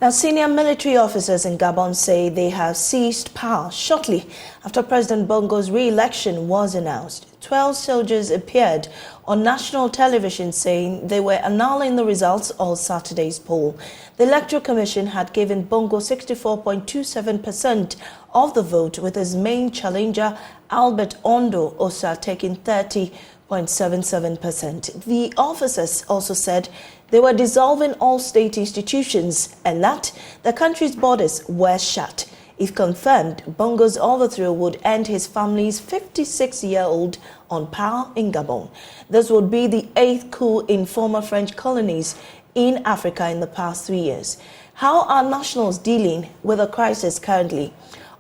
Now, senior military officers in Gabon say they have seized power shortly after President Bongo's re-election was announced. 12 soldiers appeared on national television saying they were annulling the results of Saturday's poll. The Electoral Commission had given Bongo 64.27% of the vote, with his main challenger, Albert Ondo Osa, taking 30.77%. The officers also said they were dissolving all state institutions and that the country's borders were shut. If confirmed, Bongo's overthrow would end his family's 56-year-old on power in Gabon. This would be the 8th coup in former French colonies in Africa in the past 3 years. How are nationals dealing with the crisis currently?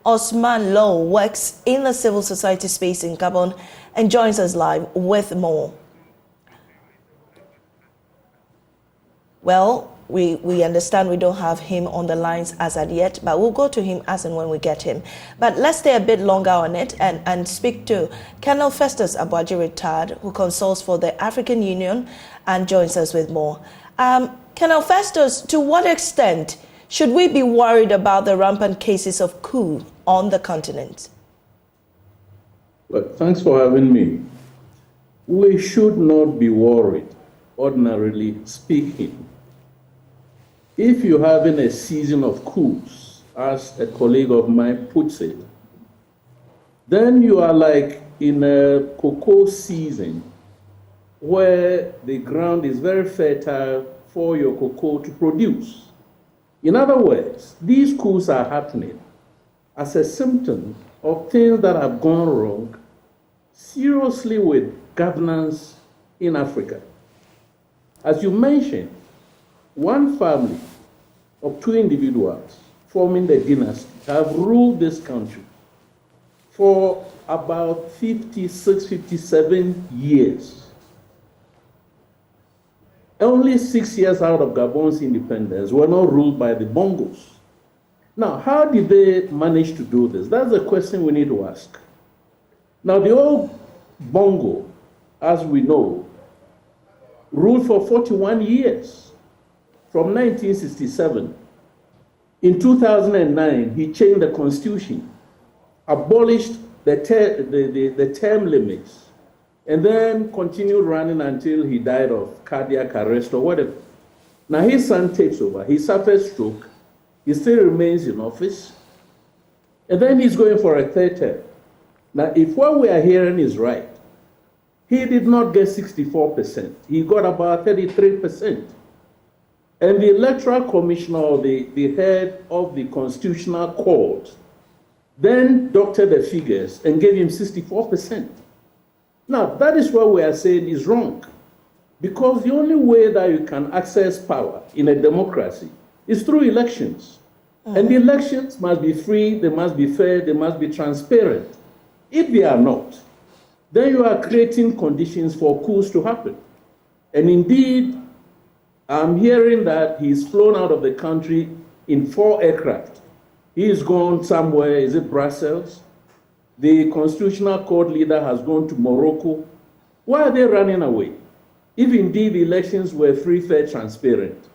Osman Law works in the civil society space in Gabon and joins us live with more. Well, we understand we don't have him on the lines as at yet, but we'll go to him as and when we get him. But let's stay a bit longer on it and speak to Colonel Festus Abuaji, retired, who consults for the African Union and joins us with more. Colonel Festus, to what extent should we be worried about the rampant cases of coup on the continent? Well, thanks for having me. We should not be worried, ordinarily speaking. If you're having a season of coups, as a colleague of mine puts it, then you are like in a cocoa season where the ground is very fertile for your cocoa to produce. In other words, these coups are happening as a symptom of things that have gone wrong seriously with governance in Africa. As you mentioned, one family of 2 individuals forming the dynasty have ruled this country for about 56, 57 years. Only 6 years out of Gabon's independence were not ruled by the Bongos. Now, how did they manage to do this? That's the question we need to ask. Now, the old Bongo, as we know, ruled for 41 years, from 1967. In 2009, he changed the constitution, abolished the term limits, and then continued running until he died of cardiac arrest or whatever. Now his son takes over. He suffered stroke. He still remains in office. And then he's going for a 3rd term. Now, if what we are hearing is right, he did not get 64%. He got about 33%. And the Electoral Commissioner, or the head of the Constitutional Court, then doctored the figures and gave him 64%. Now, that is what we are saying is wrong. Because the only way that you can access power in a democracy is through elections. And the elections must be free, they must be fair, they must be transparent. If they are not, then you are creating conditions for coups to happen. And indeed, I'm hearing that he's flown out of the country in 4 aircraft. He's gone somewhere, is it Brussels? The Constitutional Court leader has gone to Morocco. Why are they running away? If indeed the elections were free, fair, transparent.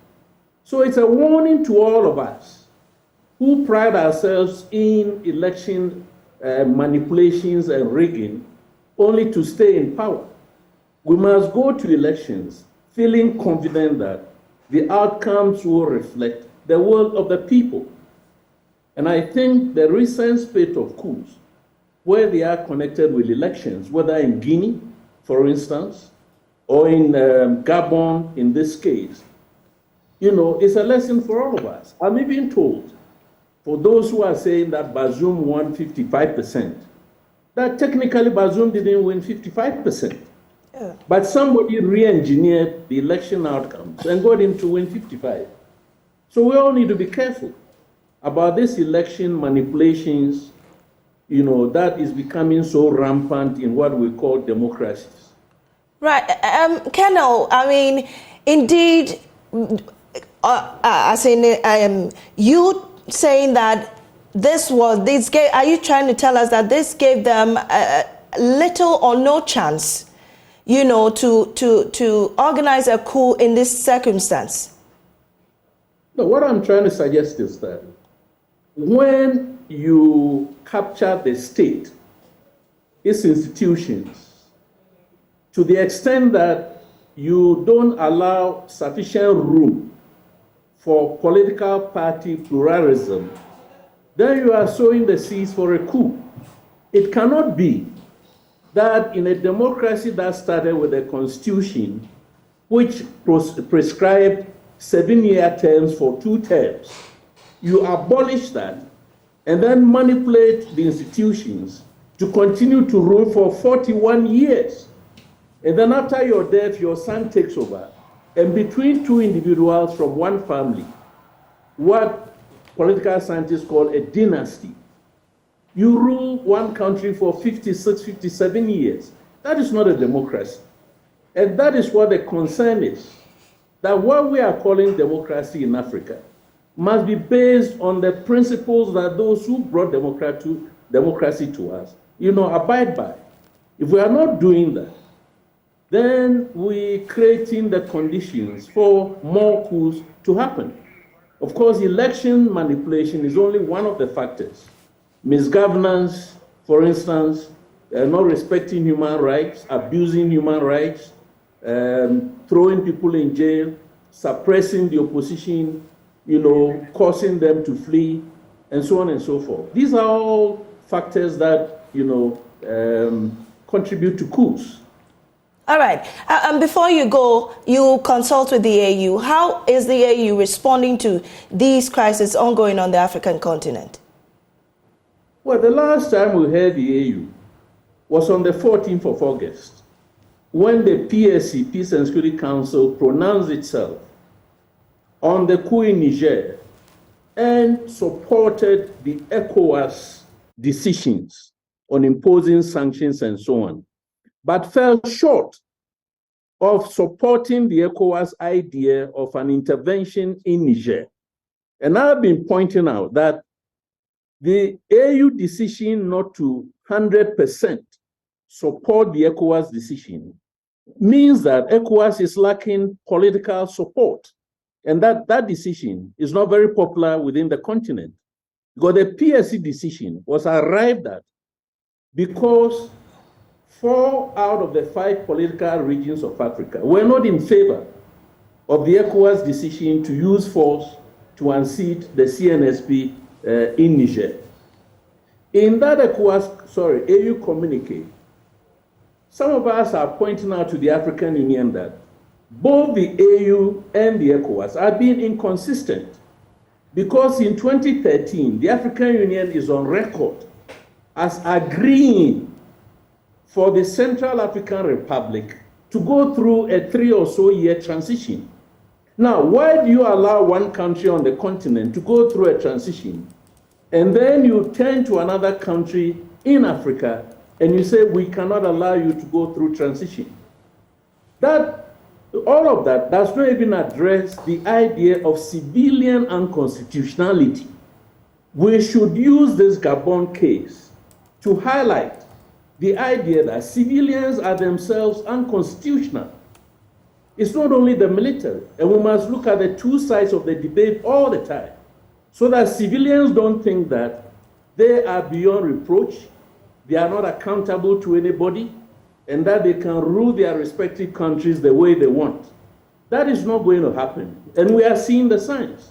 So it's a warning to all of us who pride ourselves in election manipulations and rigging only to stay in power. We must go to elections feeling confident that the outcomes will reflect the will of the people. And I think the recent spate of coups, where they are connected with elections, whether in Guinea, for instance, or in Gabon, in this case, it's a lesson for all of us. I'm even told, for those who are saying that Bazoum won 55%, that technically Bazoum didn't win 55%. But somebody re-engineered the election outcomes and got him to win 55. So we all need to be careful about this election manipulations, that is becoming so rampant in what we call democracies. Right. Colonel, I mean, indeed, you saying that are you trying to tell us that this gave them little or no chance to organize a coup in this circumstance? No, what I'm trying to suggest is that when you capture the state, its institutions, to the extent that you don't allow sufficient room for political party pluralism, then you are sowing the seeds for a coup. It cannot be that in a democracy that started with a constitution which prescribed 7-year terms for 2 terms, you abolish that and then manipulate the institutions to continue to rule for 41 years. And then after your death, your son takes over. And between 2 individuals from one family, what political scientists call a dynasty, you rule one country for 56, 57 years. That is not a democracy. And that is what the concern is, that what we are calling democracy in Africa must be based on the principles that those who brought democracy to us, abide by. If we are not doing that, then we're creating the conditions for more coups to happen. Of course, election manipulation is only one of the factors. Misgovernance, for instance, not respecting human rights, abusing human rights, throwing people in jail, suppressing the opposition, causing them to flee, and so on and so forth. These are all factors that, contribute to coups. All right. And before you go, you consult with the AU. How is the AU responding to these crises ongoing on the African continent? Well, the last time we heard the AU was on the 14th of August, when the PSC, Peace and Security Council, pronounced itself on the coup in Niger and supported the ECOWAS decisions on imposing sanctions and so on, but fell short of supporting the ECOWAS idea of an intervention in Niger. And I've been pointing out that the AU decision not to 100% support the ECOWAS decision means that ECOWAS is lacking political support. And that decision is not very popular within the continent. Because the PSC decision was arrived at because 4 out of the 5 political regions of Africa were not in favor of the ECOWAS decision to use force to unseat the CNSP in Niger. In that AU communique, some of us are pointing out to the African Union that both the AU and the ECOWAS are being inconsistent, because in 2013, the African Union is on record as agreeing for the Central African Republic to go through a 3 or so year transition. Now, why do you allow one country on the continent to go through a transition, and then you turn to another country in Africa and you say, we cannot allow you to go through transition? All of that does not even address the idea of civilian unconstitutionality. We should use this Gabon case to highlight the idea that civilians are themselves unconstitutional. It's not only the military, and we must look at the 2 sides of the debate all the time, so that civilians don't think that they are beyond reproach, they are not accountable to anybody, and that they can rule their respective countries the way they want. That is not going to happen, and we are seeing the signs.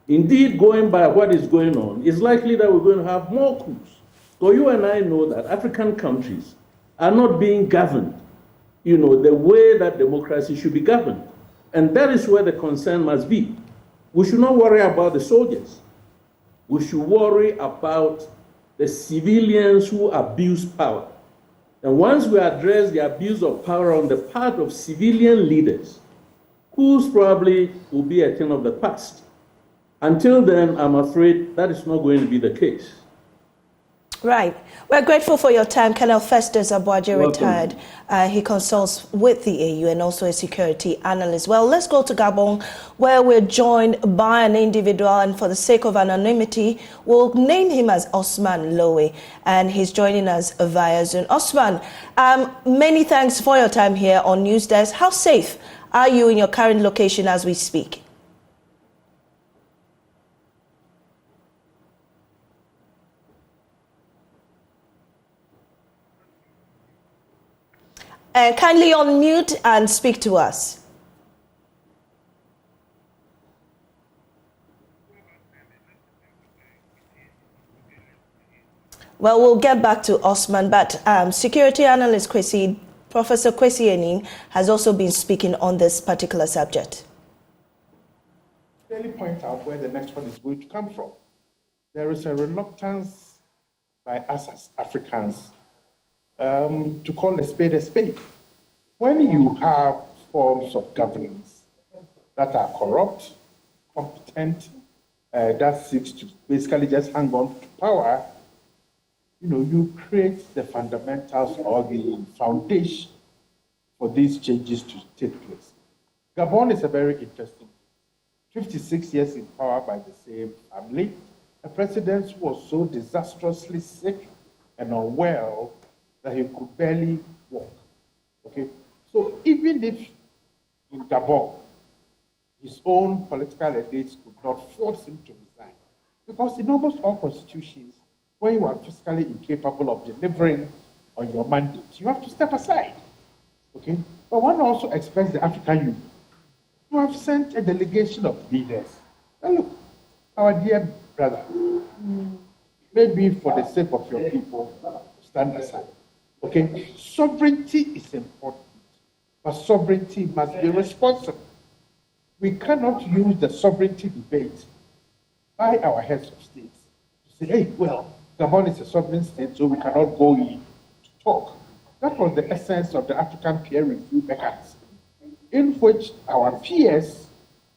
Indeed, going by what is going on, it's likely that we're going to have more coups. So you and I know that African countries are not being governed, the way that democracy should be governed. And that is where the concern must be. We should not worry about the soldiers. We should worry about the civilians who abuse power. And once we address the abuse of power on the part of civilian leaders, coups probably will be a thing of the past. Until then, I'm afraid that is not going to be the case. Right. We're grateful for your time. Colonel Festus Abuaje retired. He consults with the AU and also a security analyst. Well, let's go to Gabon, where we're joined by an individual, and for the sake of anonymity, we'll name him as Osman Lowe, and he's joining us via Zoom. Osman, many thanks for your time here on News Desk. How safe are you in your current location as we speak? Kindly unmute and speak to us. Well, we'll get back to Osman, but security analyst Professor Kwesi Enin has also been speaking on this particular subject. Clearly point out where the next one is going to come from. There is a reluctance by us as Africans to call a spade a spade. When you have forms of governance that are corrupt, competent, that seeks to basically just hang on to power, you create the fundamentals or the foundation for these changes to take place. Gabon is a very interesting 56 years in power by the same family, a president who was so disastrously sick and unwell that he could barely walk. Okay, so even if in Gabon, his own political elites could not force him to resign, because in almost all constitutions, when you are fiscally incapable of delivering on your mandate, you have to step aside. Okay, but one also expects the African Union to have sent a delegation of leaders. Now look, our dear brother, maybe for the sake of your people, stand aside. Okay, sovereignty is important, but sovereignty must be responsible. We cannot use the sovereignty debate by our heads of states to say, hey, well, Gabon is a sovereign state, so we cannot go in to talk. That was the essence of the African peer review mechanism, in which our peers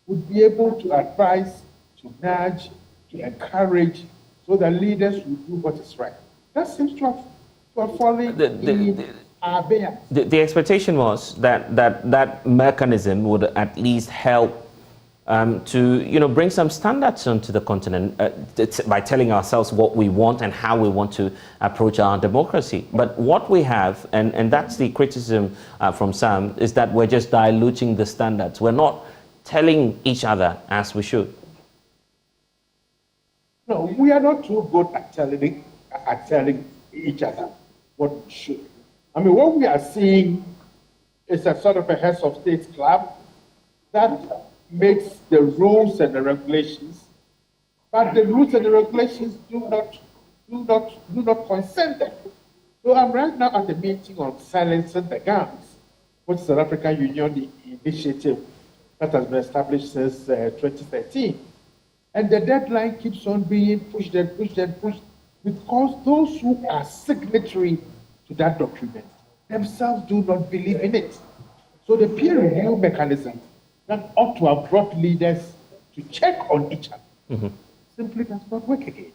would be able to advise, to nudge, to encourage, so that leaders would do what is right. That seems to have fallen in our abeyance. The expectation was that mechanism would at least help to bring some standards onto the continent by telling ourselves what we want and how we want to approach our democracy. But what we have, and that's the criticism from some, is that we're just diluting the standards. We're not telling each other as we should. No, we are not too good at telling each other what we should. I mean, what we are seeing is a sort of a heads of states club that makes the rules and the regulations, but the rules and the regulations do not concern them. So I'm right now at the meeting on silencing the guns, which is an African Union initiative that has been established since 2013. And the deadline keeps on being pushed and pushed and pushed, because those who are signatory to that document themselves do not believe in it. So the peer review mechanism that ought to have brought leaders to check on each other simply does not work again.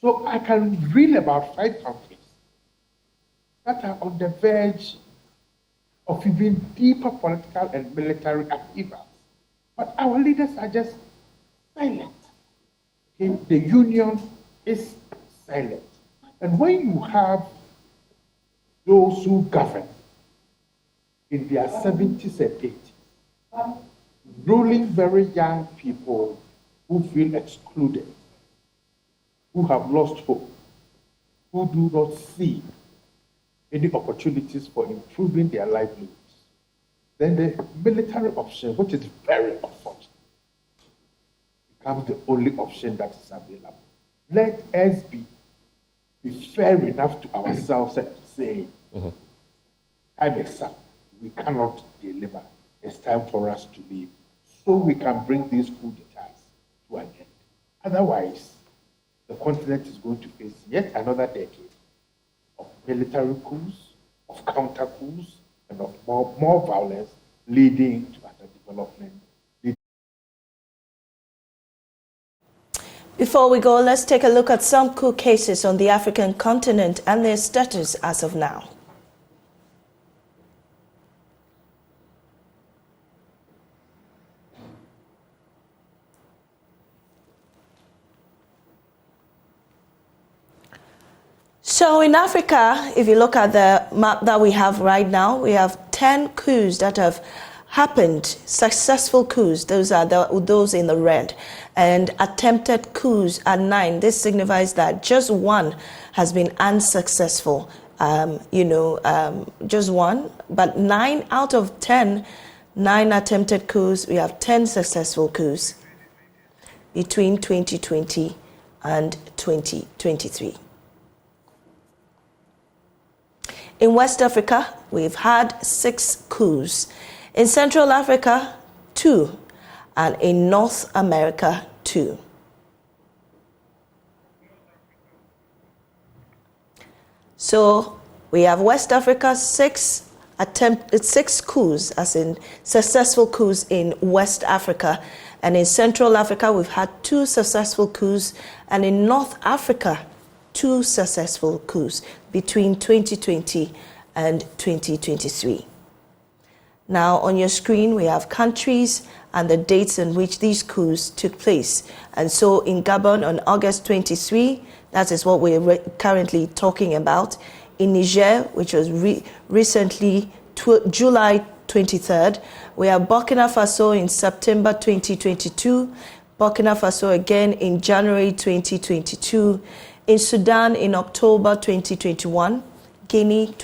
So I can reel about 5 countries that are on the verge of even deeper political and military upheavals. But our leaders are just silent. Okay? The union is silent. And when you have those who govern in their 70s and 80s, ruling very young people who feel excluded, who have lost hope, who do not see any opportunities for improving their livelihoods, then the military option, which is very unfortunate, becomes the only option that is available. Let us be fair enough to ourselves and to say, time is up. We cannot deliver. It's time for us to leave, so we can bring these coup d'etats to an end. Otherwise, the continent is going to face yet another decade of military coups, of counter coups, and of more violence, leading to underdevelopment. Before we go, let's take a look at some coup cases on the African continent and their status as of now. So in Africa, if you look at the map that we have right now, we have 10 coups that have happened, successful coups. Those are those in the red. And attempted coups are 9. This signifies that just one has been unsuccessful. just one, but 9 out of 10, 9 attempted coups, we have 10 successful coups between 2020 and 2023. In West Africa, we've had 6 coups. In Central Africa, 2. And in North America, 2. So we have West Africa, 6 coups, as in successful coups in West Africa. And in Central Africa, we've had 2 successful coups. And in North Africa, 2 successful coups between 2020 and 2023. Now on your screen, we have countries and the dates in which these coups took place. And so in Gabon on August 23, that is what we're currently talking about. In Niger, which was recently July 23rd, we have Burkina Faso in September 2022, Burkina Faso again in January 2022, in Sudan in October 2021, Guinea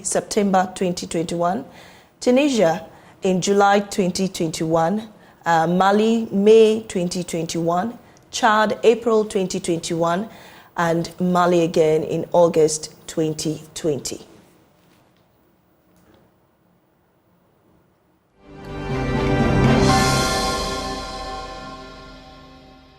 September 2021, Tunisia in July 2021, Mali May 2021, Chad April 2021, and Mali again in August 2020.